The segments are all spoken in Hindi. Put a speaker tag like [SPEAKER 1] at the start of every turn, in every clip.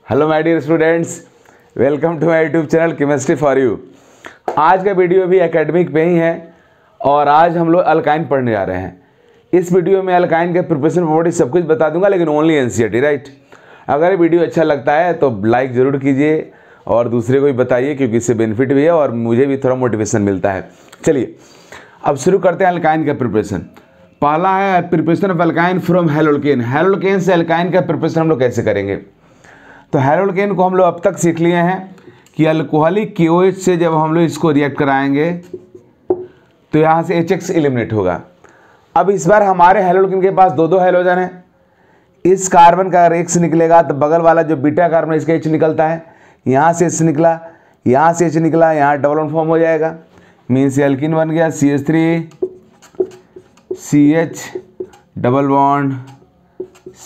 [SPEAKER 1] Hello my dear students, welcome to my YouTube channel chemistry for you. आज का वीडियो भी एकेडमिक पे ही है और आज हम लोग अल्काइन पढ़ने जा रहे हैं। इस वीडियो में अल्काइन के प्रिपरेशन प्रॉपर्टी सब कुछ बता दूंगा, लेकिन ओनली एनसीईआरटी, राइट। अगर वीडियो अच्छा लगता है तो लाइक ज़रूर कीजिए और दूसरे को भी बताइए, क्योंकि इससे बेनिफिट भी है और मुझे भी थोड़ा मोटिवेशन मिलता है। चलिए अब शुरू करते हैं अल्काइन का प्रिपरेशन। पहला है प्रिपरेशन ऑफ अल्काइन फ्रॉम हैलोल्केन। हैलोल्केन से अल्काइन का प्रिपरेशन हम लोग कैसे करेंगे? तो हैलोल्केन को हम लोग अब तक सीख लिए हैं कि अल्कोहलिक KOH से जब हम लोग इसको रिएक्ट कराएंगे तो यहाँ से HX एलिमिनेट होगा। अब इस बार हमारे हैलोल्केन के पास दो हैलोजन है। इस कार्बन का अगर X निकलेगा तो बगल वाला जो बीटा कार्बन इसका H निकलता है, यहाँ से H निकला, यहाँ से H निकला, यहाँ डबल बॉन्ड फॉर्म हो जाएगा। मीन्स एल्कीन बन गया CH3 CH double bond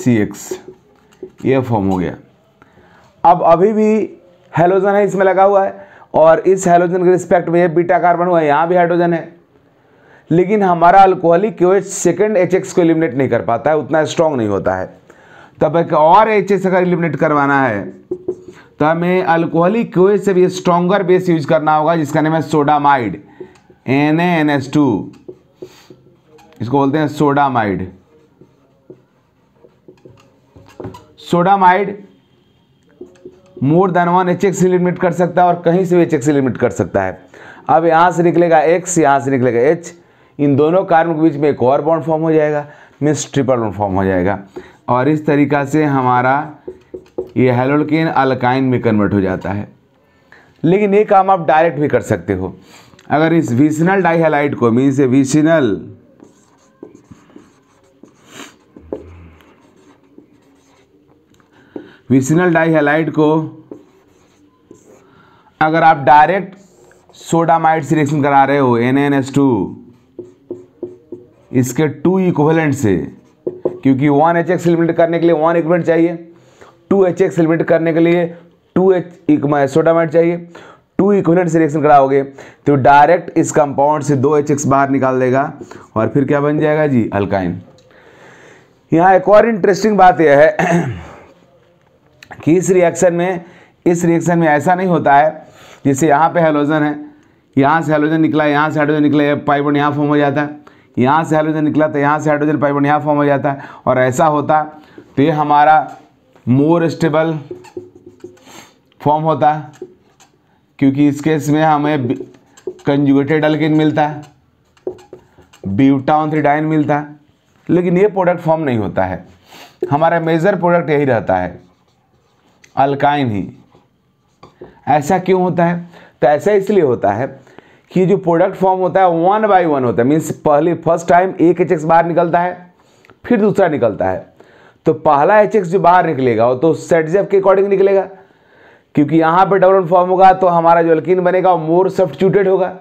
[SPEAKER 1] CX, ये फॉर्म हो गया। अब अभी भी हैलोजन है इसमें लगा हुआ है और इस हैलोजन के रिस्पेक्ट में ये बीटा कार्बन हुआ है, यहाँ भी हाइड्रोजन है, लेकिन हमारा अल्कोहलिक KOH सेकंड HX को एलिमिनेट नहीं कर पाता है, उतना स्ट्रांग नहीं होता है। तब एक और HX अगर एलिमिनेट करवाना है तो हमें अल्कोहलिक KOH से भी स्ट्रॉन्गर बेस यूज करना होगा, जिसका नाम है सोडामाइड, NaNH2, इसको बोलते हैं sodamide. Sodamide more than 1 HX eliminate कर सकता है और कहीं से भी HX एलिमिनेट कर सकता है। अब यहाँ से निकलेगा X, यहाँ से निकलेगा H, इन दोनों कार्बन के बीच में एक और बॉन्ड फॉर्म हो जाएगा, मीन्स ट्रिपल बॉन्ड फॉर्म हो जाएगा और इस तरीका से हमारा ये हैलोल्केन अल्काइन में कन्वर्ट हो जाता है। लेकिन ये काम आप डायरेक्ट भी कर सकते हो। अगर इस विसिनल डाइहैलाइड को, मीन्स विसिनल डाइहैलाइड को अगर आप डायरेक्ट सोडामाइड से रिएक्शन करा रहे हो NaNH2 इसके 2 इक्विवेलेंट से, क्योंकि 1 HX एलिमिनेट करने के लिए 1 इक्विवेलेंट चाहिए, 2 HX एलिमिनेट करने के लिए 2 सोडामाइड चाहिए, 2 इक्विवेलेंट से रिएक्शन कराओगे तो डायरेक्ट इस कंपाउंड से 2 HX बाहर निकाल देगा और फिर क्या बन जाएगा जी? अल्काइन। यहाँ एक और इंटरेस्टिंग बात यह है कि इस रिएक्शन में ऐसा नहीं होता है जैसे यहाँ पे हैलोजन है, यहाँ से हैलोजन निकला, यहाँ से हाइड्रोजन निकला, ये पाई बॉन्ड यहाँ फॉर्म हो जाता है, यहाँ से हैलोजन निकला तो यहाँ से हाइड्रोजन पाई बॉन्ड यहाँ फॉर्म हो जाता है, और ऐसा होता तो ये हमारा मोर स्टेबल फॉर्म होता है, क्योंकि इस केस में हमें कंजुगेटेड अल्कीन मिलता है, ब्यूटान-3-डाइन मिलता है, लेकिन ये प्रोडक्ट फॉर्म नहीं होता है। हमारा मेजर प्रोडक्ट यही रहता है, अल्काइन ही। ऐसा क्यों होता है? तो ऐसा इसलिए होता है कि जो प्रोडक्ट फॉर्म होता है 1 by 1 होता है, मीन्स फर्स्ट टाइम एक HX बाहर निकलता है, फिर दूसरा निकलता है। तो पहला HX जो बाहर निकलेगा वो तो सेटजेफ के अकॉर्डिंग निकलेगा, क्योंकि यहाँ पे डबल बॉन्ड फॉर्म होगा तो हमारा जो अल्कीन बनेगा वो मोर सब्स्टिट्यूटेड होगा।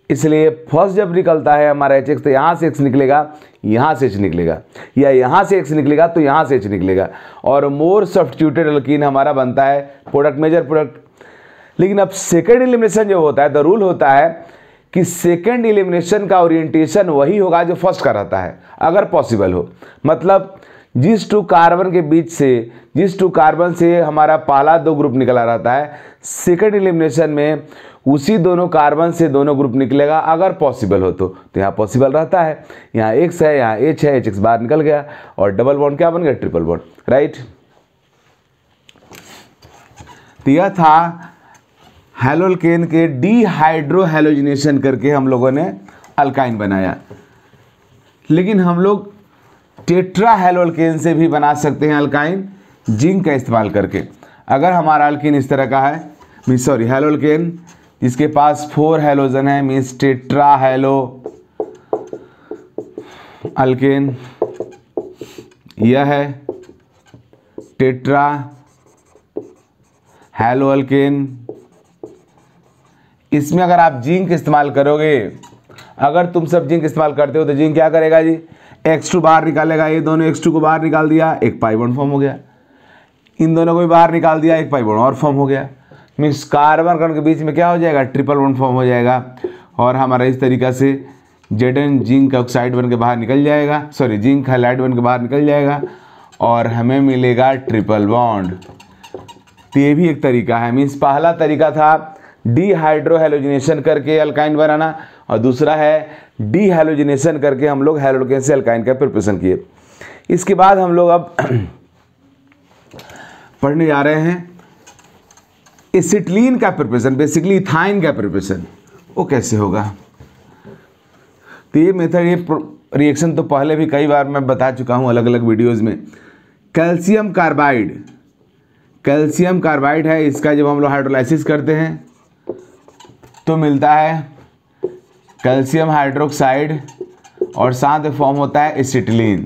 [SPEAKER 1] इसलिए फर्स्ट जब निकलता है हमारा HX तो यहाँ से X निकलेगा, यहाँ से H निकलेगा, या यहाँ से X निकलेगा तो यहाँ से H निकलेगा, और मोर सब्स्टिट्यूटेड अल्कीन हमारा बनता है प्रोडक्ट, मेजर प्रोडक्ट। लेकिन अब सेकेंड एलिमिनेशन जो होता है, द रूल होता है कि सेकेंड एलिमिनेशन का ओरिएंटेशन वही होगा जो फर्स्ट का रहता है, अगर पॉसिबल हो। मतलब जिस 2 कार्बन के बीच से, जिस 2 कार्बन से हमारा पहला 2 ग्रुप निकला रहता है, सेकेंड एलिमिनेशन में उसी दोनों कार्बन से दोनों ग्रुप निकलेगा, अगर पॉसिबल हो तो यहाँ पॉसिबल रहता है। यहाँ X है, यहाँ H है, HX बाहर निकल गया और डबल बॉन्ड क्या बन गया? Triple bond, right. तो यह था हैलोल्केन के डीहाइड्रोहैलोजिनेशन करके हम लोगों ने अल्काइन बनाया। लेकिन हम लोग टेट्रा हैलोल्केन से भी बना सकते हैं अल्काइन, जिंक का इस्तेमाल करके। अगर हमारा अल्कीन इस तरह का है, हैलोल्केन जिसके पास 4 हैलोजन है, मीन्स टेट्रा हैलो अल्केन, यह है टेट्रा हैलो अल्केन। इसमें अगर आप जिंक इस्तेमाल करोगे, अगर तुम सब जिंक इस्तेमाल करते हो तो जिंक क्या करेगा जी? X2 बाहर निकालेगा, ये दोनों X2 को बाहर निकाल दिया, एक पाई बॉन्ड फॉर्म हो गया, इन दोनों को भी बाहर निकाल दिया, एक पाई बॉन्ड और फॉर्म हो गया, मीन्स कार्बन कार्बन के बीच में क्या हो जाएगा? ट्रिपल बॉन्ड फॉर्म हो जाएगा और हमारा इस तरीका से Zn जिंक ऑक्साइड बन के बाहर निकल जाएगा, सॉरी जिंक हैलाइड बन के बाहर निकल जाएगा और हमें मिलेगा ट्रिपल बॉन्ड। तो ये भी एक तरीका है। मीन्स पहला तरीका था डीहाइड्रोहेलोजिनेशन करके अल्काइन बनाना, और दूसरा है डीहेलोजिनेशन करके हम लोग हेलोकेन से अल्काइन का प्रिपरेशन किए। इसके बाद हम लोग अब पढ़ने जा रहे हैं एसिटिलीन का प्रिपरेशन, बेसिकली इथाइन का प्रिपरेशन वो कैसे होगा। तो ये मेथड, ये रिएक्शन तो पहले भी कई बार मैं बता चुका हूँ अलग अलग वीडियोज़ में। कैल्शियम कार्बाइड है, इसका जब हम लोग हाइड्रोलाइसिस करते हैं तो मिलता है कैल्शियम हाइड्रोक्साइड, और साथ में फॉर्म होता है एसिटिलीन।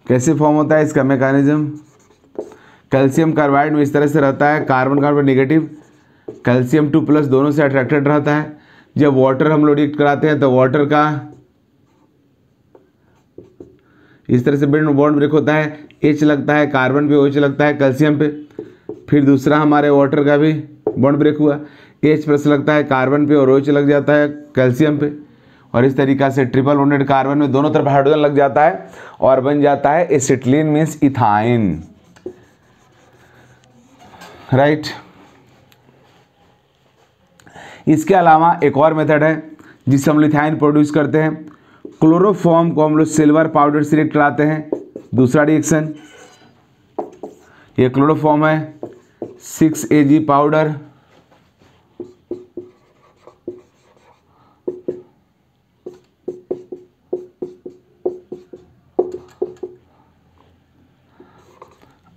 [SPEAKER 1] कैसे फॉर्म होता है इसका मैकेनिज्म? कैल्शियम कार्बाइड में इस तरह से रहता है, कार्बन कार्बन नेगेटिव, कैल्शियम 2+ दोनों से अट्रैक्टेड रहता है। जब वाटर हम लोग रिएक्ट कराते हैं तो वाटर का इस तरह से बॉन्ड ब्रेक होता है, H लगता है कार्बन पे, OH लगता है कैल्शियम पे। फिर दूसरा हमारे वाटर का भी बॉन्ड ब्रेक हुआ, H+ लगता है कार्बन पे और OH लग जाता है कैल्शियम पे, और इस तरीक़ा से ट्रिपल बॉन्डेड कार्बन में दोनों तरफ हाइड्रोजन लग जाता है और बन जाता है एसिटिलीन मीन्स इथाइन, राइट। इसके अलावा एक और मेथड है जिससे हम इथाइन प्रोड्यूस करते हैं। क्लोरोफॉर्म को हम लोग सिल्वर पाउडर से रिएक्ट कराते हैं, दूसरा रिएक्शन। ये क्लोरोफॉर्म है 6Ag पाउडर,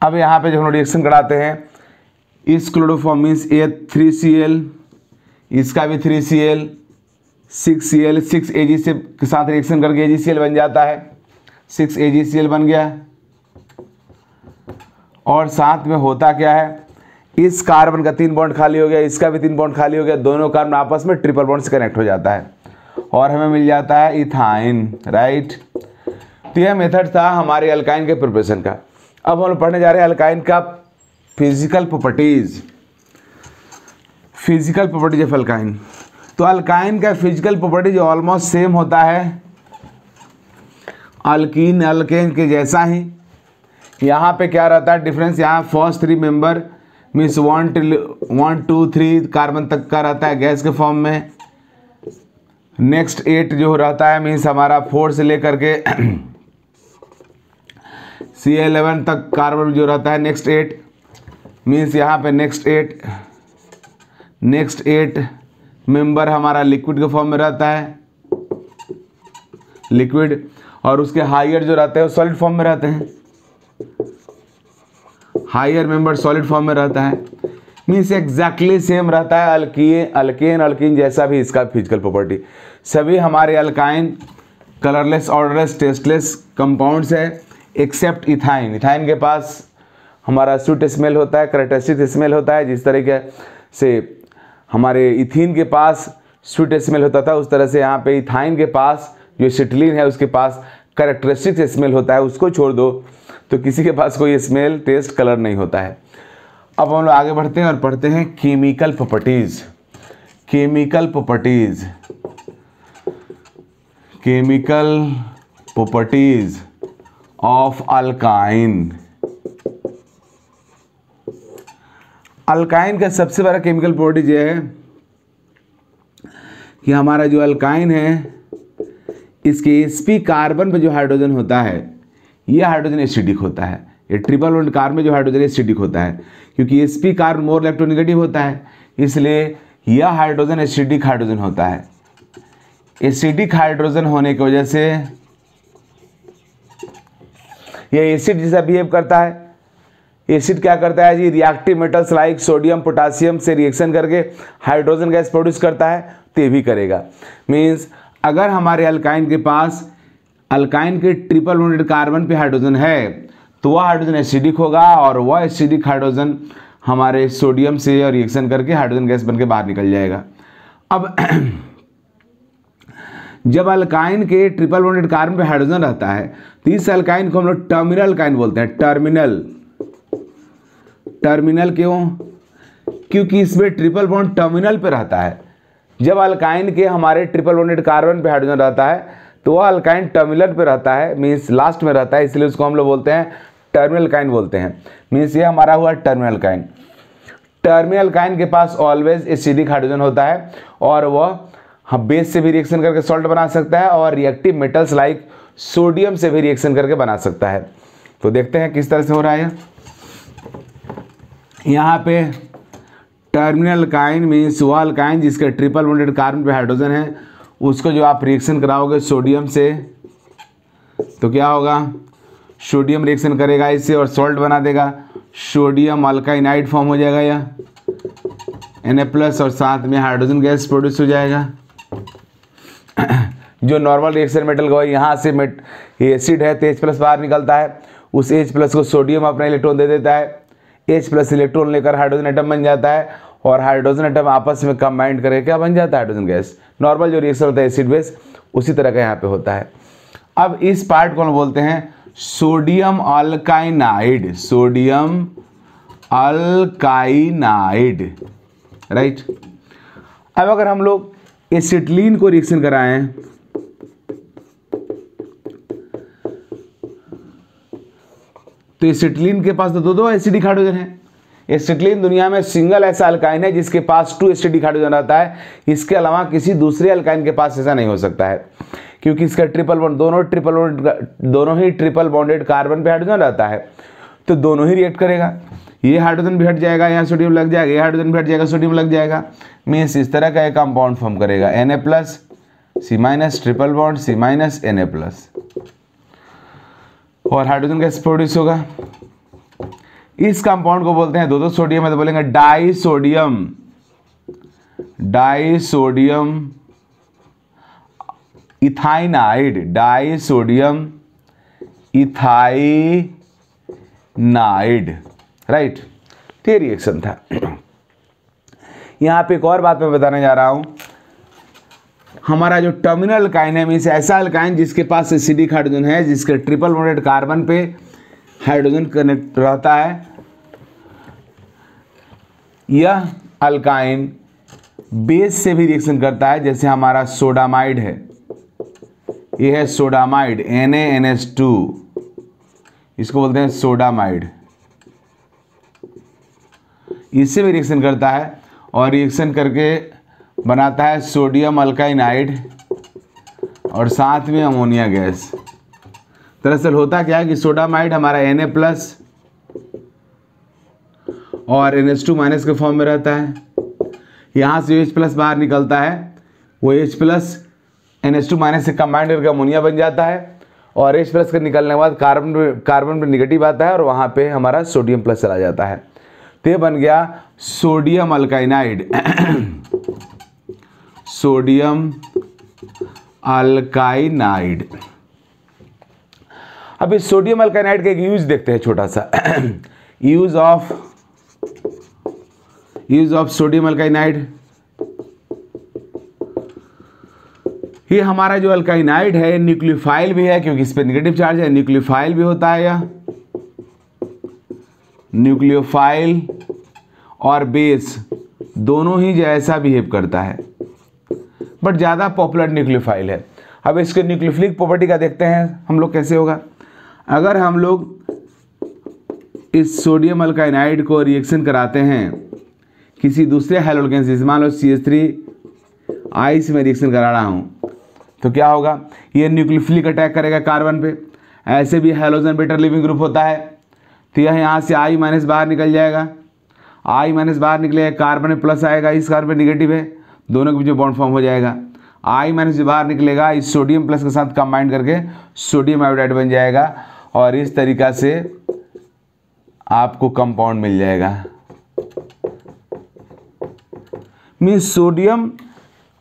[SPEAKER 1] अब यहाँ पे जब हम रिएक्शन कराते हैं, इस क्लोरोफॉर्म मीन्स ये 3Cl, इसका भी 3Cl, 6Cl, 6Ag से के साथ रिएक्शन करके AgCl बन जाता है, 6AgCl बन गया। और साथ में होता क्या है, इस कार्बन का 3 बॉन्ड खाली हो गया, इसका भी 3 बॉन्ड खाली हो गया, दोनों कार्बन आपस में ट्रिपल बॉन्ड से कनेक्ट हो जाता है और हमें मिल जाता है इथाइन, राइट। तो यह मेथड था हमारे अल्काइन के प्रिपरेशन का। अब हम लोग पढ़ने जा रहे हैं अल्काइन का फिजिकल प्रॉपर्टीज ऑफ अल्काइन। तो अल्काइन का फिजिकल प्रॉपर्टीज ऑलमोस्ट सेम होता है अल्कीन अल्केन के जैसा ही। यहाँ पे क्या रहता है डिफरेंस, यहाँ फर्स्ट 3 मेंबर मीन्स 1 2 3 कार्बन तक का रहता है गैस के फॉर्म में। नेक्स्ट 8 जो रहता है मीन्स हमारा 4 से लेकर के Cl11 तक कार्बन जो रहता है। नेक्स्ट 8 मीन्स यहाँ पे नेक्स्ट 8 मेंबर हमारा लिक्विड के फॉर्म में रहता है, लिक्विड, और उसके हायर जो रहते हैं वो सॉलिड फॉर्म में रहते हैं, हायर मेंबर सॉलिड फॉर्म में रहता है। मीन्स एग्जैक्टली सेम रहता है अल्कीन जैसा भी इसका फिजिकल प्रॉपर्टी। सभी हमारे alkyne colourless, odourless, tasteless compounds है एक्सेप्ट इथाइन। इथाइन के पास हमारा स्वीट स्मेल होता है, कैरेक्टरिस्टिक स्मेल होता है। जिस तरीके से हमारे इथीन के पास स्वीट स्मेल होता था, उस तरह से यहाँ पे इथाइन के पास जो एसिटिलीन है उसके पास कैरेक्टरिस्टिक स्मेल होता है। उसको छोड़ दो तो किसी के पास कोई स्मेल, टेस्ट, कलर नहीं होता है। अब हम लोग आगे बढ़ते हैं और पढ़ते हैं chemical properties of alkyne. Alkyne का सबसे बड़ा केमिकल प्रॉपर्टीज ये है कि हमारा जो अल्काइन है इसके sp कार्बन पे जो हाइड्रोजन होता है ये हाइड्रोजन एसिडिक होता है। ये ट्रिपल बॉन्ड कार्बन में जो हाइड्रोजन एसिडिक होता है, क्योंकि sp कार्बन मोर इलेक्ट्रोनेगेटिव होता है, इसलिए यह हाइड्रोजन एसिडिक हाइड्रोजन होता है। एसिडिक हाइड्रोजन होने की वजह से यह एसिड जैसा बिहेव करता है। एसिड क्या करता है जी, reactive metals like sodium potassium से रिएक्शन करके हाइड्रोजन गैस प्रोड्यूस करता है, तो ये भी करेगा। मीन्स अगर हमारे अल्काइन के पास अल्काइन के ट्रिपल बॉन्डेड कार्बन पे हाइड्रोजन है तो वह हाइड्रोजन एसिडिक होगा, और वह एसिडिक हाइड्रोजन हमारे सोडियम से रिएक्शन करके हाइड्रोजन गैस बन के बाहर निकल जाएगा। अब जब अल्काइन के ट्रिपल बॉन्डेड कार्बन पे हाइड्रोजन रहता है तो इस अल्काइन को हम लोग टर्मिनल अल्काइन बोलते हैं। टर्मिनल क्यों? क्योंकि इसमें ट्रिपल बॉन्ड टर्मिनल पे रहता है। जब अल्काइन के हमारे ट्रिपल बॉन्डेड कार्बन पे हाइड्रोजन रहता है तो वह अल्काइन टर्मिनल पे रहता है, मीन्स लास्ट में रहता है, इसलिए उसको हम लोग बोलते हैं टर्मिनल अल्काइन बोलते हैं। मीन्स ये हमारा हुआ टर्मिनल अल्काइन। टर्मिनल अल्काइन के पास ऑलवेज एसिडिक हाइड्रोजन होता है और वह बेस से भी रिएक्शन करके सॉल्ट बना सकता है और रिएक्टिव मेटल्स लाइक सोडियम से भी रिएक्शन करके बना सकता है। तो देखते हैं किस तरह से हो रहा है। यहाँ पे टर्मिनल अल्काइन मीन्स वह अल्काइन जिसके ट्रिपल बॉन्डेड कार्बन पे हाइड्रोजन है, उसको जो आप रिएक्शन कराओगे सोडियम से तो क्या होगा, सोडियम रिएक्शन करेगा इससे और सॉल्ट बना देगा, सोडियम अल्काइनाइड फॉर्म हो जाएगा या Na+ और साथ में हाइड्रोजन गैस प्रोड्यूस हो जाएगा। जो नॉर्मल रिएक्शन मेटल का यहाँ से ये एसिड है तो H+ बाहर निकलता है, उस H+ को सोडियम अपना इलेक्ट्रॉन दे देता है, H+ इलेक्ट्रॉन लेकर हाइड्रोजन एटम बन जाता है और हाइड्रोजन एटम आपस में कंबाइंड करके क्या बन जाता है, हाइड्रोजन गैस। नॉर्मल जो रिएक्शन होता है एसिड बेस उसी तरह का यहाँ पे होता है। अब इस पार्ट को हम बोलते हैं सोडियम अल्काइनाइड, सोडियम अल्काइनाइड, राइट। अब अगर हम लोग एसिटिलीन को रिएक्शन कराएं तो एसिटिलीन के पास तो दो एसिडिक हाइड्रोजन है। एसिटिलीन दुनिया में सिंगल ऐसा अल्काइन है जिसके पास 2 एसिडिक हाइड्रोजन रहता है। इसके अलावा किसी दूसरे अल्काइन के पास ऐसा नहीं हो सकता है, क्योंकि इसका ट्रिपल बॉन्ड दोनों ही ट्रिपल बॉन्डेड कार्बन पे हाइड्रोजन रहता है, तो दोनों ही रिएक्ट करेगा। ये हाइड्रोजन भी हट जाएगा, यहाँ सोडियम लग जाएगा, ये हाइड्रोजन भी हट जाएगा, सोडियम लग जाएगा। मीन्स इस तरह का एक कंपाउंड फॉर्म करेगा Na+, C- triple bond C- Na+, और हाइड्रोजन गैस प्रोड्यूस होगा। इस कंपाउंड को बोलते हैं, दो सोडियम है तो बोलेंगे डाइसोडियम इथाइनाइड, डाइसोडियम इथाइनाइड, राइट। ये रिएक्शन था। यहाँ पे एक और बात मैं बताने जा रहा हूँ। हमारा जो टर्मिनल अल्काइन है मीन्स ऐसा अल्काइन जिसके पास एसिडिक हाइड्रोजन है, जिसके ट्रिपल बॉन्डेड कार्बन पे हाइड्रोजन कनेक्ट रहता है, यह अल्काइन बेस से भी रिएक्शन करता है। जैसे हमारा सोडामाइड है, ये है सोडामाइड NaNH2, इसको बोलते हैं सोडामाइड। इससे भी रिएक्शन करता है और रिएक्शन करके बनाता है सोडियम अल्काइनाइड और साथ में अमोनिया गैस। दरअसल होता क्या है कि सोडामाइड हमारा Na+ और NH2- के फॉर्म में रहता है। यहाँ से H+ बाहर निकलता है, वो H+ NH2- से कंबाइंड करके अमोनिया बन जाता है और H+ के निकलने के बाद कार्बन पे नेगेटिव आता है और वहाँ पे हमारा सोडियम+ चला जाता है। तो ये बन गया सोडियम अल्काइनाइड, सोडियम अल्काइनाइड। अब इस सोडियम अल्काइनाइड का एक यूज देखते हैं छोटा सा। Use of sodium alkynide. ये हमारा जो अल्काइनाइड है न्यूक्लियोफाइल भी है, क्योंकि इस पे नेगेटिव चार्ज है, न्यूक्लियोफाइल भी होता है। यह न्यूक्लियोफाइल और बेस दोनों ही जैसा बिहेव करता है, बट ज़्यादा पॉपुलर न्यूक्लियोफाइल है। अब इसके न्यूक्लियोफिलिक प्रॉपर्टी का देखते हैं हम लोग कैसे होगा। अगर हम लोग इस सोडियम अल्काइनाइड को रिएक्शन कराते हैं किसी दूसरे हैलोजन से, मान लो CH3 से मैं रिएक्शन करा रहा हूँ, तो क्या होगा, ये न्यूक्लियोफिलिक अटैक करेगा कार्बन पे। ऐसे भी हैलोजन बेटर लिविंग ग्रुप होता है, तो यह यहाँ से I- बाहर निकल जाएगा, I- बाहर निकलेगा, कार्बन में प्लस आएगा, इस कार्बन नेगेटिव है, दोनों के बीच में बॉन्ड फॉर्म हो जाएगा। I- बाहर निकलेगा, इस सोडियम प्लस के साथ कंबाइन करके सोडियम आयोडाइड बन जाएगा और इस तरीका से आपको कंपाउंड मिल जाएगा। मीन्स सोडियम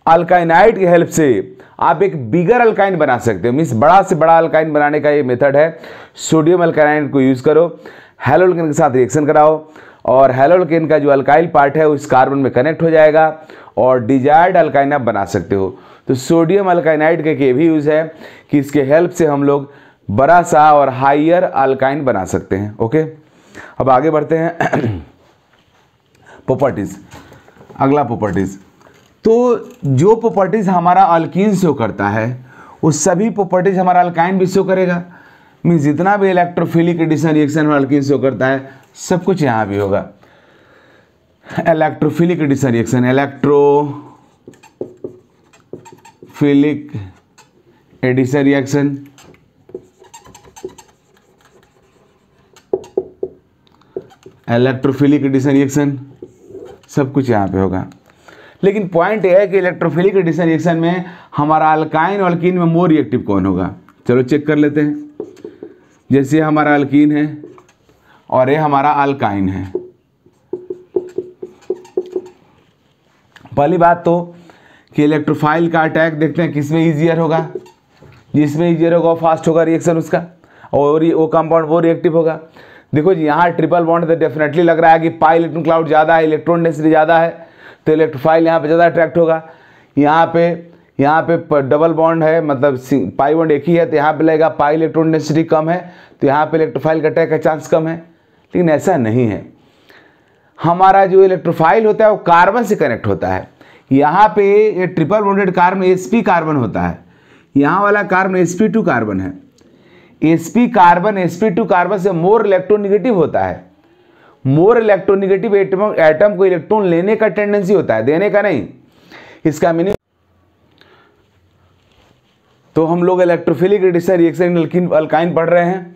[SPEAKER 1] अल्काइनाइड की हेल्प से आप एक बिगर अल्काइन बना सकते हो। मीन्स बड़ा से बड़ा अल्काइन बनाने का ये मेथड है। सोडियम अल्काइनाइड को यूज़ करो, हैलोजन के साथ रिएक्शन कराओ और हैलोजन का जो अल्काइल पार्ट है उस कार्बन में कनेक्ट हो जाएगा और डिजायर्ड अल्काइन आप बना सकते हो। तो सोडियम अल्काइनाइड का ये भी यूज़ है कि इसके हेल्प से हम लोग बड़ा सा और हाइयर अल्काइन बना सकते हैं। ओके, अब आगे बढ़ते हैं। प्रॉपर्टीज, अगला प्रॉपर्टीज। तो जो प्रॉपर्टीज हमारा अल्कीन शो करता है वो सभी प्रॉपर्टीज हमारा अल्काइन भी शो करेगा। मीन्स जितना भी इलेक्ट्रोफिलिक एडिशन रिएक्शन अल्कीन से करता है सब कुछ यहाँ भी होगा। Electrophilic addition reaction, electrophilic addition reaction, electrophilic addition reaction, सब कुछ यहाँ पे होगा। लेकिन पॉइंट यह है कि इलेक्ट्रोफिलिक एडिशन रिएक्शन में हमारा अल्काइन और अल्कीन में मोर रिएक्टिव कौन होगा। चलो चेक कर लेते हैं। जैसे हमारा अल्कीन है और ये हमारा अल्काइन है। पहली बात तो कि इलेक्ट्रोफाइल का अटैक देखते हैं किसमें ईजियर होगा, जिसमें ईजियर होगा फास्ट होगा रिएक्शन उसका, और वो कंपाउंड वो रिएक्टिव होगा। देखो जी यहाँ ट्रिपल बॉन्ड तो डेफिनेटली लग रहा है कि पाई इलेक्ट्रॉन क्लाउड ज़्यादा है, इलेक्ट्रॉन डेंसिटी ज़्यादा है, तो इलेक्ट्रोफाइल यहाँ पे ज़्यादा अट्रैक्ट होगा। यहाँ पे डबल बॉन्ड है, मतलब पाई बॉन्ड एक ही है, तो यहाँ पे लगेगा पाई इलेक्ट्रॉन डेंसिटी कम है, तो यहाँ पे इलेक्ट्रोफाइल का अटैक का चांस कम है। लेकिन ऐसा नहीं है, हमारा जो इलेक्ट्रोफाइल होता है वो कार्बन से कनेक्ट होता है। यहाँ पे ये triple bonded carbon sp carbon होता है, यहाँ वाला कार्बन sp2 कार्बन है। sp कार्बन sp2 कार्बन से मोर इलेक्ट्रोनिगेटिव होता है। मोर इलेक्ट्रोनिगेटिव एटम को इलेक्ट्रॉन लेने का टेंडेंसी होता है, देने का नहीं। इसका मीनिंग तो हम लोग इलेक्ट्रोफिलिक एडिशन रिएक्शन अल्काइन पढ़ रहे हैं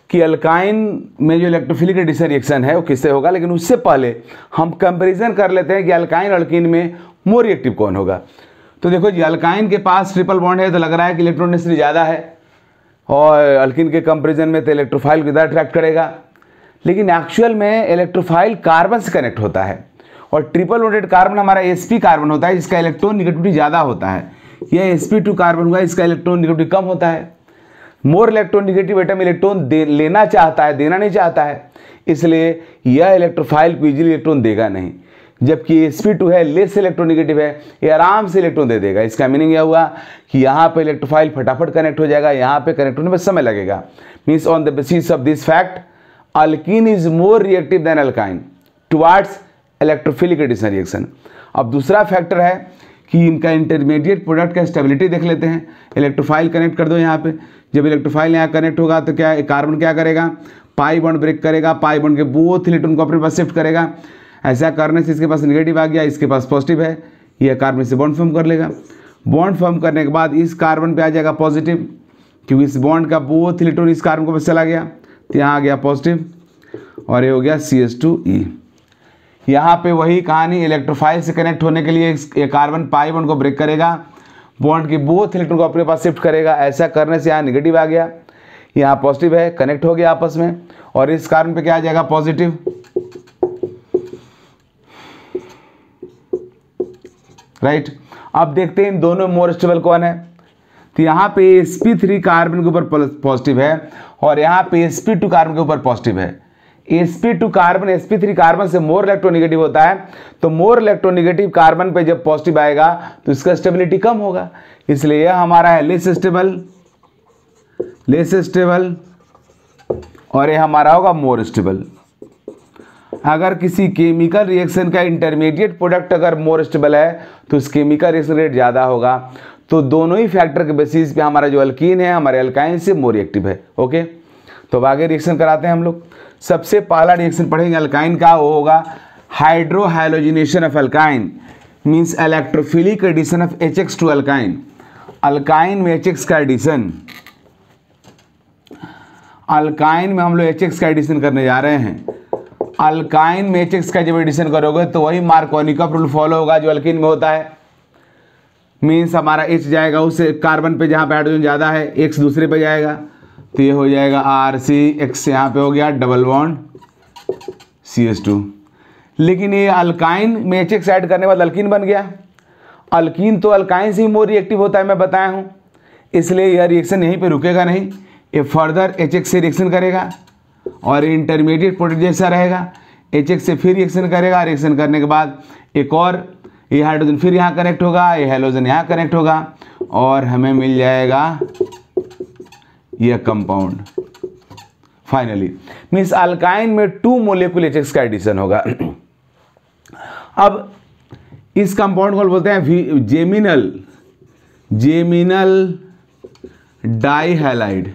[SPEAKER 1] कि अल्काइन में जो इलेक्ट्रोफिलिक एडिशन रिएक्शन है वो किससे होगा। लेकिन उससे पहले हम कंपैरिजन कर लेते हैं कि अल्काइन और अल्कीन में मोर रिएक्टिव कौन होगा। तो देखो जी अल्काइन के पास ट्रिपल बॉन्ड है तो लग रहा है कि इलेक्ट्रॉन डेंसिटी ज़्यादा है, और अल्कीन के कंपैरिजन में तो इलेक्ट्रोफाइल को ज़्यादा अट्रैक्ट करेगा। लेकिन एक्चुअल में इलेक्ट्रोफाइल कार्बन से कनेक्ट होता है, और ट्रिपल बॉन्डेड कार्बन हमारा sp कार्बन होता है जिसका इलेक्ट्रॉन निगेटिविटी ज़्यादा होता है। यह sp2 कार्बन हुआ, इसका इलेक्ट्रॉन निगेटिविटी कम होता है। More electron negative atom electron लेना चाहता है, देना नहीं चाहता है, इसलिए यह इलेक्ट्रोफाइल को इजीली इलेक्ट्रॉन देगा नहीं। जबकि sp2 है, लेस इलेक्ट्रोनिगेटिव है, ये आराम से इलेक्ट्रॉन दे देगा। इसका मीनिंग यह हुआ कि यहाँ पे इलेक्ट्रोफाइल फटाफट कनेक्ट हो जाएगा, यहाँ पे कनेक्ट होने में समय लगेगा। Means on the basis of this fact alkene is more reactive than alkyne towards electrophilic addition reaction. अब दूसरा फैक्टर है कि इनका इंटरमीडिएट प्रोडक्ट का स्टेबिलिटी देख लेते हैं। इलेक्ट्रोफाइल कनेक्ट कर दो यहाँ पे, जब इलेक्ट्रोफाइल यहाँ कनेक्ट होगा तो क्या कार्बन क्या करेगा, पाई बॉन्ड ब्रेक करेगा, पाई बॉन्ड के बोथ इलेक्ट्रॉन को अपने पास शिफ्ट करेगा। ऐसा करने से इसके पास नेगेटिव आ गया, इसके पास पॉजिटिव है, यह कार्बन से बॉन्ड फॉर्म कर लेगा। बॉन्ड फॉर्म करने के बाद इस कार्बन पे आ जाएगा पॉजिटिव, क्योंकि इस बॉन्ड का बोथ इलेक्ट्रॉन इस कार्बन को पास चला गया, तो यहाँ आ गया पॉजिटिव, और ये हो गया CH2E। यहाँ पे वही कहानी, इलेक्ट्रोफाइल से कनेक्ट होने के लिए ये कार्बन पाई बॉन्ड को ब्रेक करेगा, बॉन्ड की बोथ इलेक्ट्रॉन को अपने पास शिफ्ट करेगा। ऐसा करने से यहाँ नेगेटिव आ गया, यहाँ पॉजिटिव है, कनेक्ट हो गया आपस में, और इस कार्बन पे क्या आ जाएगा पॉजिटिव। राइट, अब देखते हैं इन दोनों मोर स्टेबल कौन है। तो यहाँ पे sp3 कार्बन के ऊपर पॉजिटिव है, और यहाँ पे sp2 कार्बन के ऊपर पॉजिटिव है। sp2 कार्बन sp3 कार्बन से मोर इलेक्ट्रोनिगेटिव होता है, तो मोर इलेक्ट्रोनिगेटिव कार्बन पे जब पॉजिटिव आएगा तो इसका स्टेबिलिटी कम होगा, इसलिए यह हमारा है लेस स्टेबल, और ये हमारा होगा मोर स्टेबल। अगर किसी केमिकल रिएक्शन का इंटरमीडिएट प्रोडक्ट अगर मोर स्टेबल है तो उस केमिकल रिएक्शन रेट ज़्यादा होगा। तो दोनों ही फैक्टर के बेसिस पे हमारा जो अल्कीन है हमारे अल्काइन से मोर रिएक्टिव है। ओके, तो अब आगे रिएक्शन कराते हैं हम लोग। सबसे पहला रिएक्शन पढ़ेंगे अल्काइन का, वो होगा hydrohalogenation of alkyne, means electrophilic addition of HX to alkyne. Alkyne में HX का एडिशन, अल्काइन में हम लोग HX का एडिशन करने जा रहे हैं। अल्काइन में HX का जब एडिशन करोगे तो वही मार्कोनिकॉफ रूल फॉलो होगा जो अल्कीन में होता है। मीन्स हमारा H जाएगा उस कार्बन पे जहाँ पे हाइड्रोजन ज़्यादा है, X दूसरे पे जाएगा, तो ये हो जाएगा RCX, यहाँ पे हो गया डबल बॉन्ड CH2। लेकिन ये अल्काइन में HX ऐड करने के बाद अल्कीन बन गया। अल्कीन तो अल्काइन से ही मोर रिएक्टिव होता है, मैं बताया हूँ, इसलिए यह रिएक्शन यहीं पे रुकेगा नहीं, ये फर्दर HX से रिएक्शन करेगा और इंटरमीडिएट प्रोडक्ट जैसा रहेगा। HX से फिर रिएक्शन करेगा, रिएक्शन करने के बाद एक और ये हाइड्रोजन फिर यहाँ कनेक्ट होगा, ये हैलोजन यहाँ कनेक्ट होगा, और हमें मिल जाएगा यह कंपाउंड फाइनली। मीन्स अल्काइन में 2 मोलिक्यूल HX का एडिशन होगा। अब इस कंपाउंड को बोलते हैं जेमिनल डाइहैलाइड।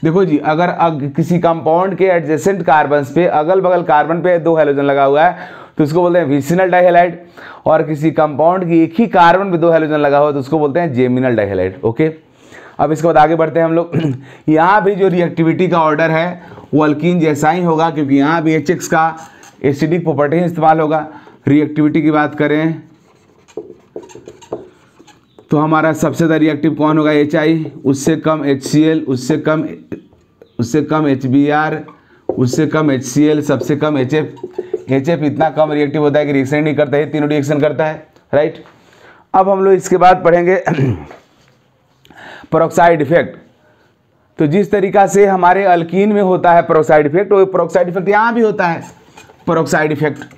[SPEAKER 1] देखो जी, अगर किसी कंपाउंड के एडजेसेंट कार्बन पे, अगल बगल कार्बन पे 2 हैलोजन लगा हुआ है तो उसको बोलते हैं विसिनल डाइहैलाइड, और किसी कंपाउंड की एक ही कार्बन पे 2 हैलोजन लगा हुआ है तो उसको बोलते हैं जेमिनल डाइहैलाइड। ओके, अब इसके बाद आगे बढ़ते हैं हम लोग। यहाँ भी जो रिएक्टिविटी का ऑर्डर है वो अल्कीन जैसा ही होगा, क्योंकि यहाँ भी HX का एसिडिक प्रॉपर्टी इस्तेमाल होगा। रिएक्टिविटी की बात करें तो हमारा सबसे ज़्यादा रिएक्टिव कौन होगा? HI, उससे कम HCl, उससे कम HBr, उससे कम HCl, सबसे कम HF। HF इतना कम रिएक्टिव होता है कि रिएक्शन नहीं करता है, तीनों रिएक्शन करता है, राइट। अब हम लोग इसके बाद पढ़ेंगे पेरोक्साइड इफेक्ट। तो जिस तरीका से हमारे अल्कीन में होता है पेरोक्साइड इफेक्ट, वो पेरोक्साइड इफेक्ट यहाँ भी होता है। पेरोक्साइड इफेक्ट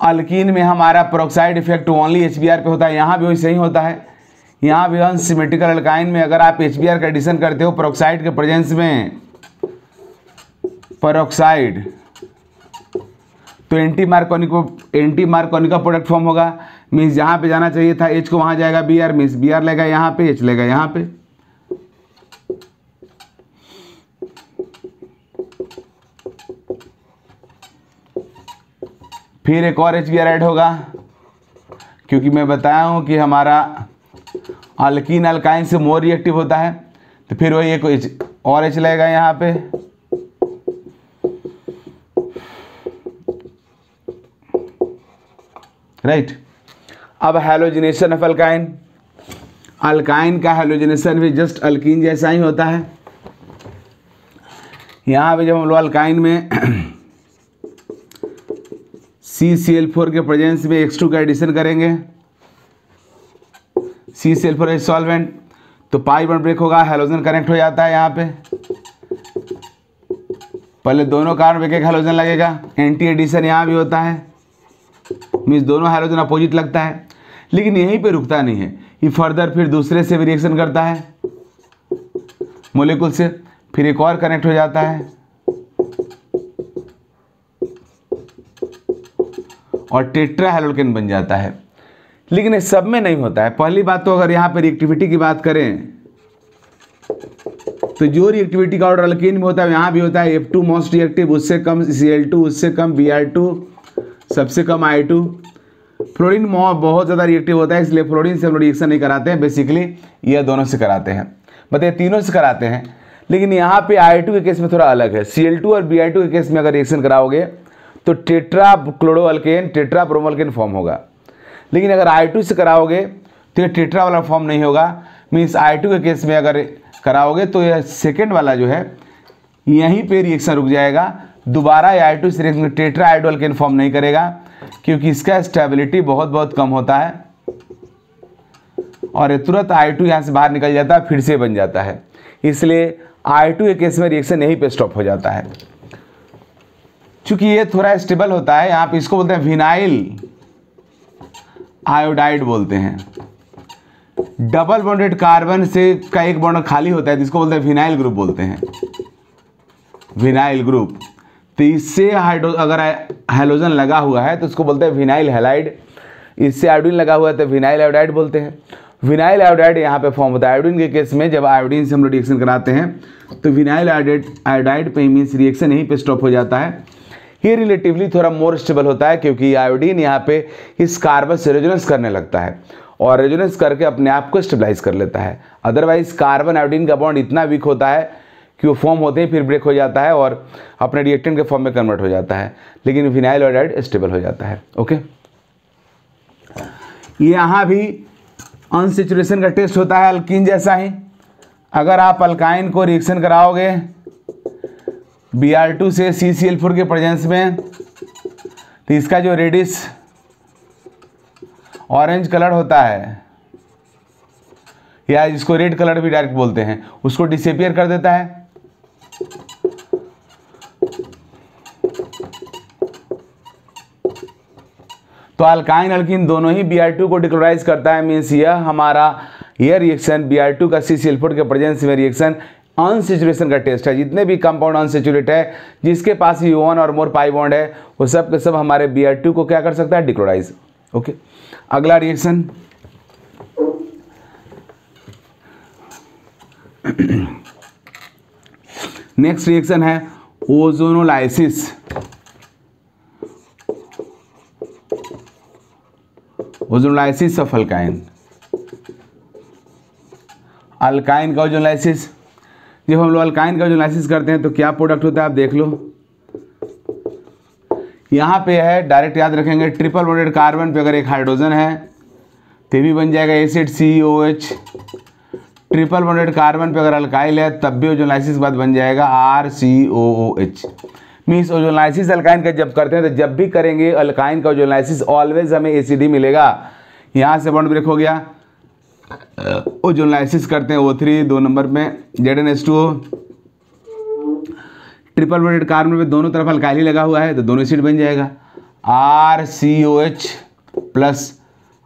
[SPEAKER 1] अल्कीन में हमारा पेरोक्साइड इफेक्ट ओनली HBr पे होता है, यहाँ भी वैसे ही होता है। यहाँ भी अनसिमेट्रिकल अल्काइन में अगर आप HBr का एडिशन करते हो पेरोक्साइड के प्रेजेंस में, पेरोक्साइड, तो एंटी मार्कोनिका प्रोडक्ट फॉर्म होगा। मीन्स जहाँ पे जाना चाहिए था H को वहाँ जाएगा Br, मीन्स Br लेगा यहाँ पे, H लेगा यहाँ पे। फिर एक और HBr ऐड होगा, क्योंकि मैं बताया हूँ कि हमारा अल्कीन अल्काइन से मोर रिएक्टिव होता है, तो फिर वही एक और H लगेगा यहाँ पे। राइट। अब हैलोजिनेशन ऑफ अल्काइन, अल्काइन का हैलोजिनेशन भी जस्ट अल्कीन जैसा ही होता है। यहाँ पे जब हम लोग अल्काइन में CCl4 के प्रेजेंस में X2 का एडिशन करेंगे, CCl4 सॉल्वेंट, तो पाई बॉन्ड ब्रेक होगा, हैलोजन कनेक्ट हो जाता है यहाँ पे। पहले दोनों कार्बन एक एक हैलोजन लगेगा, एंटी एडिशन यहाँ भी होता है, मीन्स दोनों हैलोजन अपोजिट लगता है। लेकिन यहीं पे रुकता नहीं है, ये फर्दर फिर दूसरे से भी रिएक्शन करता है मोलिकुल से, फिर एक और कनेक्ट हो जाता है और टेट्रा हैलोकेन बन जाता है। लेकिन ये सब में नहीं होता है। पहली बात तो अगर यहाँ पे रिएक्टिविटी की बात करें तो जो रिएक्टिविटी का ऑर्डर अल्कीन में होता है यहाँ भी होता है। F2 मोस्ट रिएक्टिव, उससे कम Cl2, उससे कम Br2, सबसे कम I2। फ्लोरीन बहुत ज़्यादा रिएक्टिव होता है, इसलिए फ्लोरीन से हम लोग रिएक्शन नहीं कराते हैं, बेसिकली ये दोनों से कराते हैं, मतलब तीनों से कराते हैं। लेकिन यहाँ पे I2 के केस में थोड़ा अलग है। Cl2 और Br2 के केस में अगर रिएक्शन कराओगे तो टेट्रा क्लोरोअल्केन, टेट्रा ब्रोमोअल्केन फॉर्म होगा। लेकिन अगर I2 से कराओगे तो ये टेट्रा वाला फॉर्म नहीं होगा। मीन्स I2 के केस में अगर कराओगे तो यह सेकेंड वाला जो है यहीं पे रिएक्शन रुक जाएगा, दोबारा I2 से रिएक्शन टेट्रा आइडोअल्केन फॉर्म नहीं करेगा, क्योंकि इसका स्टेबिलिटी बहुत कम होता है और तुरंत I2 यहाँ से बाहर निकल जाता है, फिर से बन जाता है। इसलिए I2 के केस में रिएक्शन यहीं पे स्टॉप हो जाता है। चूँकि ये थोड़ा स्टेबल होता है, यहाँ पे इसको बोलते हैं विनाइल आयोडाइड बोलते हैं। डबल बॉन्डेड कार्बन से का एक बॉन्ड खाली होता है, जिसको बोलते हैं विनाइल ग्रुप बोलते हैं, विनाइल ग्रुप। तो इससे अगर हैलोजन लगा हुआ है तो उसको बोलते हैं विनाइल हैलाइड। इससे आयोडीन लगा हुआ है तो विनाइल आयोडाइड बोलते हैं। विनाइल आयोडाइड यहाँ पे फॉर्म होता है। आयोडीन के केस में जब आयोडीन से हम लोग रिएक्शन कराते हैं तो विनाइल आयोडाइड पे मीन्स रिएक्शन यहीं पे स्टॉप हो जाता है। ये रिलेटिवली थोड़ा मोर स्टेबल होता है, क्योंकि आयोडीन यहाँ पे इस कार्बन से रेजोनेंस करने लगता है और रेजोनेंस करके अपने आप को स्टेबलाइज कर लेता है। अदरवाइज कार्बन आयोडीन का बॉन्ड इतना वीक होता है कि वो फॉर्म होते ही फिर ब्रेक हो जाता है और अपने रिएक्टेंट के फॉर्म में कन्वर्ट हो जाता है। लेकिन विनाइल आयोडाइड स्टेबल हो जाता है। ओके, यहाँ भी अनसेचुरेशन का टेस्ट होता है अल्कीन जैसा ही। अगर आप अल्काइन को रिएक्शन कराओगे Br2 से CCl4 के प्रेजेंस में तो इसका जो रेडिश ऑरेंज कलर होता है, या जिसको रेड कलर भी डायरेक्ट बोलते हैं, उसको डिसअपियर कर देता है। तो अल्काइन अल्कीन दोनों ही Br2 को डिक्लोराइज करता है। मीन्स यह रिएक्शन Br2 का CCl4 के प्रेजेंस में रिएक्शन अनसेचुरेशन का टेस्ट है। जितने भी कंपाउंड अनसेचुरेट है, जिसके पास U1 और मोर पाई बॉन्ड है, वो सब के सब हमारे Br2 को क्या कर सकता है? डिक्लोराइज। ओके, अगला रिएक्शन नेक्स्ट रिएक्शन है ozonolysis. Ozonolysis of alkyne. Alkyne का ओजोनोलाइसिस, जब हम लोग अल्काइन का ओजोनोलाइसिस करते हैं तो क्या प्रोडक्ट होता है आप देख लो। यहाँ पे है, डायरेक्ट याद रखेंगे, ट्रिपल बॉन्डेड कार्बन पे अगर एक हाइड्रोजन है तो भी बन जाएगा acid COH। Triple bonded carbon पे अगर अल्काइल है तब भी ओजोनोलाइसिस के बाद बन जाएगा RCOOH। मीन्स ओजोनोलाइसिस अल्काइन का जब करते हैं तो जब भी करेंगे अल्काइन का ओजोनोलाइसिस ऑलवेज हमें एसिड ही मिलेगा। यहाँ से बॉन्ड ब्रेक हो गया, ओजोनोलाइसिस करते हैं O3 2 नंबर में ZnH2O। ट्रिपल बॉन्डेड कार्बन पे दोनों तरफ अल्काइल ही लगा हुआ है तो दोनों एसिड बन जाएगा RCOH प्लस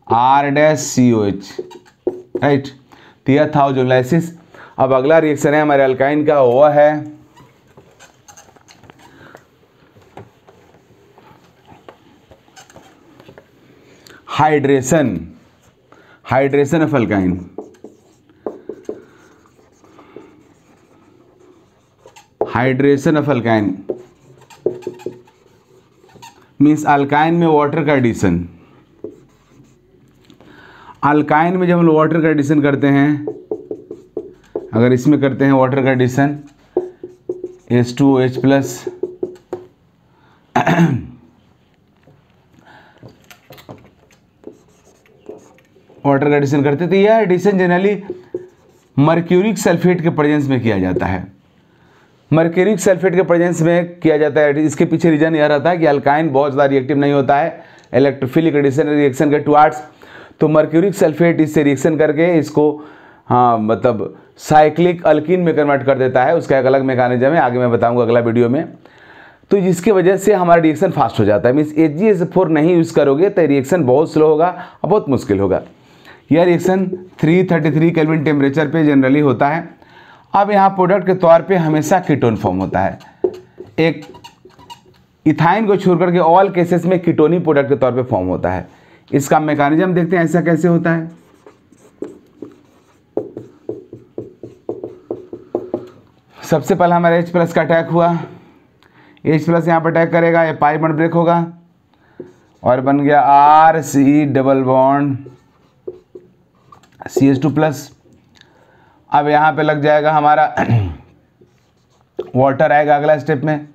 [SPEAKER 1] R-COH, राइट। तो यह था ओजोनोलाइसिस। अब अगला रिएक्शन है हमारे अल्काइन का, वो है hydration. Hydration of alkyne. Hydration of alkyne means alkyne में वाटर का एडिशन। अल्काइन में जब हम लोग वाटर का एडिशन करते हैं, अगर इसमें करते हैं वाटर का एडिशन H2OH प्लस वाटर का एडिशन करते हैं तो यह एडिशन जनरली मर्क्यूरिक सल्फेट के प्रेजेंस में किया जाता है। मर्क्यूरिक सल्फेट के प्रेजेंस में किया जाता है। इसके पीछे रीजन यह रहता है कि अल्काइन बहुत ज़्यादा रिएक्टिव नहीं होता है इलेक्ट्रोफिलिक एडिशन रिएक्शन के टुवार्ड्स, तो मर्क्यूरिक सल्फेट इससे रिएक्शन करके इसको मतलब साइक्लिक अल्कीन में कन्वर्ट कर देता है। उसका एक अलग मैकेनिज्म है, आगे मैं बताऊंगा अगला वीडियो में। तो जिसकी वजह से हमारा रिएक्शन फास्ट हो जाता है। मीन्स AgSO4 नहीं यूज़ करोगे तो रिएक्शन बहुत स्लो होगा और बहुत मुश्किल होगा। यह रिएक्शन 333 केल्विन टेम्परेचर पे जनरली होता है। अब यहाँ प्रोडक्ट के तौर पे हमेशा कीटोन फॉर्म होता है। एक इथाइन को छोड़ करके ऑल केसेस में कीटोनी प्रोडक्ट के तौर पे फॉर्म होता है। इसका मैकेनिज्म देखते हैं ऐसा कैसे होता है। सबसे पहले हमारा H+ का अटैक हुआ, H+ यहाँ पर अटैक करेगा, ये पाई बॉन्ड ब्रेक होगा और बन गया RC डबल बॉन्ड CH2+। अब यहाँ पे लग जाएगा हमारा वाटर आएगा अगला स्टेप में।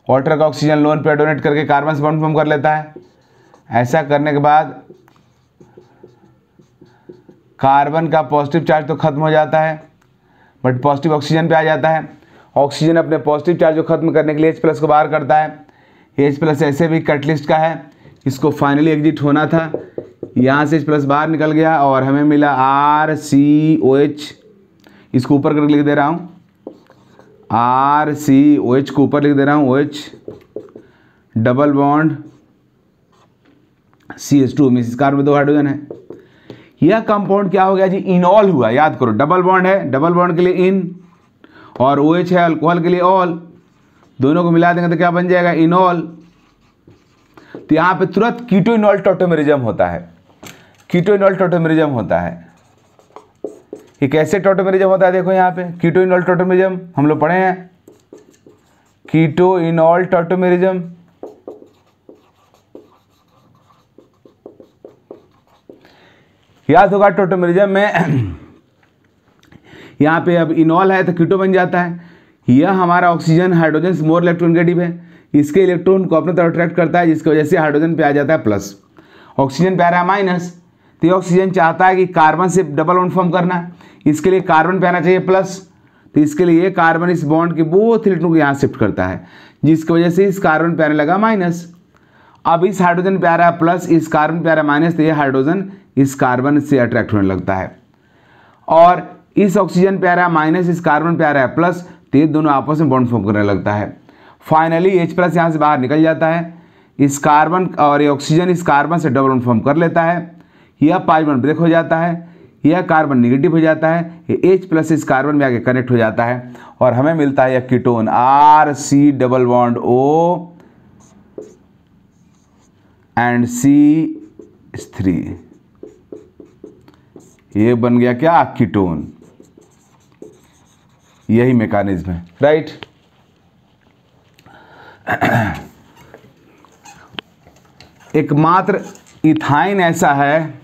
[SPEAKER 1] वाटर का ऑक्सीजन लोन पे डोनेट करके कार्बन से बॉन्ड फॉर्म कर लेता है। ऐसा करने के बाद कार्बन का पॉजिटिव चार्ज तो खत्म हो जाता है बट पॉजिटिव ऑक्सीजन पे आ जाता है। ऑक्सीजन अपने पॉजिटिव चार्ज को खत्म करने के लिए H+ को बाहर करता है। H+ ऐसे भी कैटलिस्ट का है, इसको फाइनली एग्जिट होना था। यहाँ से H+ बाहर निकल गया और हमें मिला RCOH। इसको ऊपर करके लिख दे रहा हूँ, RCOH को ऊपर लिख दे रहा हूँ, OH double bond CH2 means carbon में 2 हाइड्रोजन है। यह कंपाउंड क्या हो गया जी, इनॉल हुआ। याद करो डबल बॉन्ड है, डबल बॉन्ड के लिए इन और OH है अल्कोहल के लिए ऑल, दोनों को मिला देंगे तो क्या बन जाएगा, इनॉल। तो यहाँ पे तुरंत कीटोइनॉल टॉटोमेरिज्म होता है। कीटोइनॉल टॉटोमेरिज्म होता है। ये कैसे टॉटोमेरिज्म होता है देखो यहाँ पे, कीटोइनॉल टॉटोमेरिज्म हम लोग पढ़े हैं। कीटोइनॉल टॉटोमेरिज्म याद होगा। टॉटोमेरिज्म में यहाँ पे अब इनॉल है तो कीटो बन जाता है। यह हमारा ऑक्सीजन हाइड्रोजन से मोर इलेक्ट्रोनेगेटिव है, इसके इलेक्ट्रॉन को अपने तरफ अट्रैक्ट करता है जिसकी वजह से हाइड्रोजन पे आ जाता है प्लस, ऑक्सीजन पे आ रहा है माइनस। तो ये ऑक्सीजन चाहता है कि कार्बन से डबल बॉन्ड फॉर्म करना है, इसके लिए कार्बन पे आना चाहिए प्लस। तो इसके लिए कार्बन इस बॉन्ड के बोथ इलेक्ट्रॉन को यहाँ शिफ्ट करता है जिसकी वजह से इस कार्बन पे आने लगा माइनस। अब इस हाइड्रोजन पे आ रहा है प्लस, इस कार्बन पे आ रहा है माइनस, तो ये हाइड्रोजन इस कार्बन से अट्रैक्ट होने लगता है। और इस ऑक्सीजन पे आ रहा है माइनस, इस कार्बन पे आ रहा है प्लस, तो ये दोनों आपस में बॉन्ड फॉर्म करने लगता है। फाइनली H+ यहाँ से बाहर निकल जाता है, इस कार्बन और ये ऑक्सीजन इस कार्बन से डबल बॉन्ड फॉर्म कर लेता है। यह पाई बॉन्ड ब्रेक हो जाता है, यह कार्बन निगेटिव हो जाता है, ये H+ इस कार्बन में आके कनेक्ट हो जाता है और हमें मिलता है यह ketone RC double bond O and C3। ये बन गया क्या, कीटोन। यही मैकेनिज्म है, राइट। एकमात्र इथाइन ऐसा है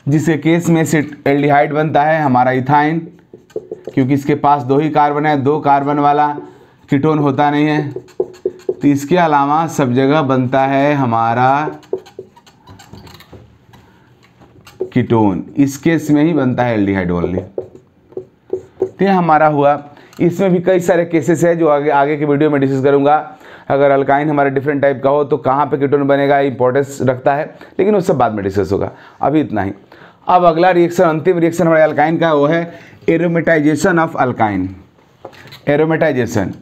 [SPEAKER 1] जिसके केस में से एल्डिहाइड बनता है, हमारा इथाइन, क्योंकि इसके पास 2 ही कार्बन है, 2 कार्बन वाला कीटोन होता नहीं है। तो इसके अलावा सब जगह बनता है हमारा कीटोन, इस केस में ही बनता है एल्डिहाइड ओनली। तो ये हमारा हुआ। इसमें भी कई सारे केसेस है जो आगे के वीडियो में डिस्कस करूंगा। अगर अल्काइन हमारे डिफरेंट टाइप का हो तो कहाँ पे कीटोन बनेगा, इंपॉर्टेंस रखता है, लेकिन वो सब बाद में डिस्कस होगा, अभी इतना ही। अब अगला रिएक्शन, अंतिम रिएक्शन हमारे अल्काइन का, वो है aromatisation of alkyne. Aromatisation,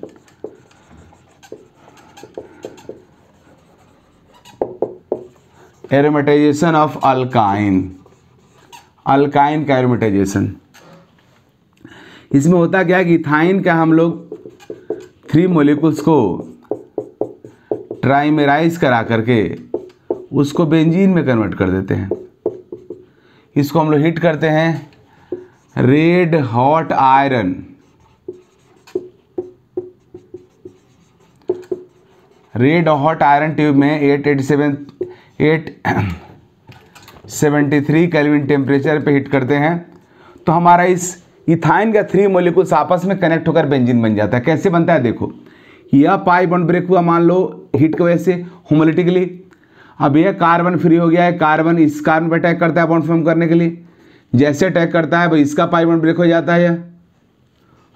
[SPEAKER 1] aromatisation of alkyne, alkyne का एरोमेटाइजेशन। इसमें होता क्या है कि इथाइन का हम लोग 3 मॉलिक्यूल्स को ट्राइमेराइज करा करके उसको बेंजीन में कन्वर्ट कर देते हैं। इसको हम लोग हीट करते हैं red hot iron, red hot iron tube में 873 केल्विन टेम्परेचर पे हीट करते हैं। तो हमारा इस इथाइन का 3 मॉलिक्यूल्स आपस में कनेक्ट होकर बेंजीन बन जाता है। कैसे बनता है देखो, यह पाई बॉन्ड ब्रेक हुआ मान लो हीट की वजह से होमोलिटिकली। अब यह कार्बन फ्री हो गया है, कार्बन इस कार्बन पर अटैक करता है बॉन्ड फॉर्म करने के लिए। जैसे अटैक करता है भाई इसका पाई बॉन्ड ब्रेक हो जाता है,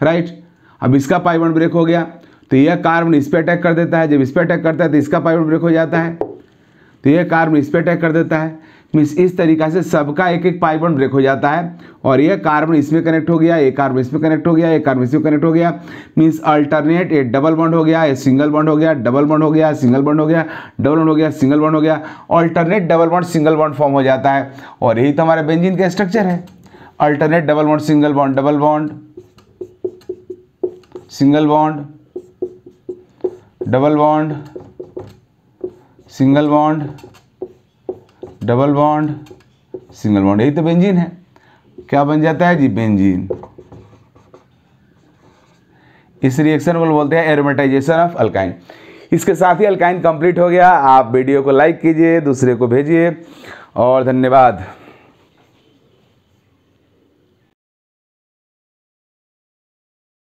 [SPEAKER 1] राइट। अब इसका पाई बॉन्ड ब्रेक हो गया तो यह कार्बन इस पर अटैक कर देता है, जब इस पर अटैक करता है तो इसका पाई बॉन्ड ब्रेक हो जाता है, तो यह कार्बन इस पर अटैक कर देता है। मीन्स इस तरीक़ा से सबका एक एक पाई बॉन्ड ब्रेक हो जाता है और यह कार्बन इसमें कनेक्ट हो गया, एक कार्बन इसमें कनेक्ट हो गया, एक कार्बन इसमें कनेक्ट हो गया। मीन्स अल्टरनेट, एक डबल बॉन्ड हो गया, एक सिंगल बॉन्ड हो गया, डबल बॉन्ड हो गया, सिंगल बॉन्ड हो गया, डबल बॉन्ड हो गया, सिंगल बॉन्ड हो गया, alternate double bond single bond form हो जाता है। और यही तो हमारे बेंजीन का स्ट्रक्चर है, alternate double bond single bond, double bond single bond, double bond single bond, double bond single bond, यही तो बेंजीन है। क्या बन जाता है जी, बेंजीन। इस रिएक्शन को बोलते हैं एरोमेटाइजेशन ऑफ अल्काइन। इसके साथ ही अल्काइन कंप्लीट हो गया। आप वीडियो को लाइक कीजिए, दूसरे को भेजिए और धन्यवाद।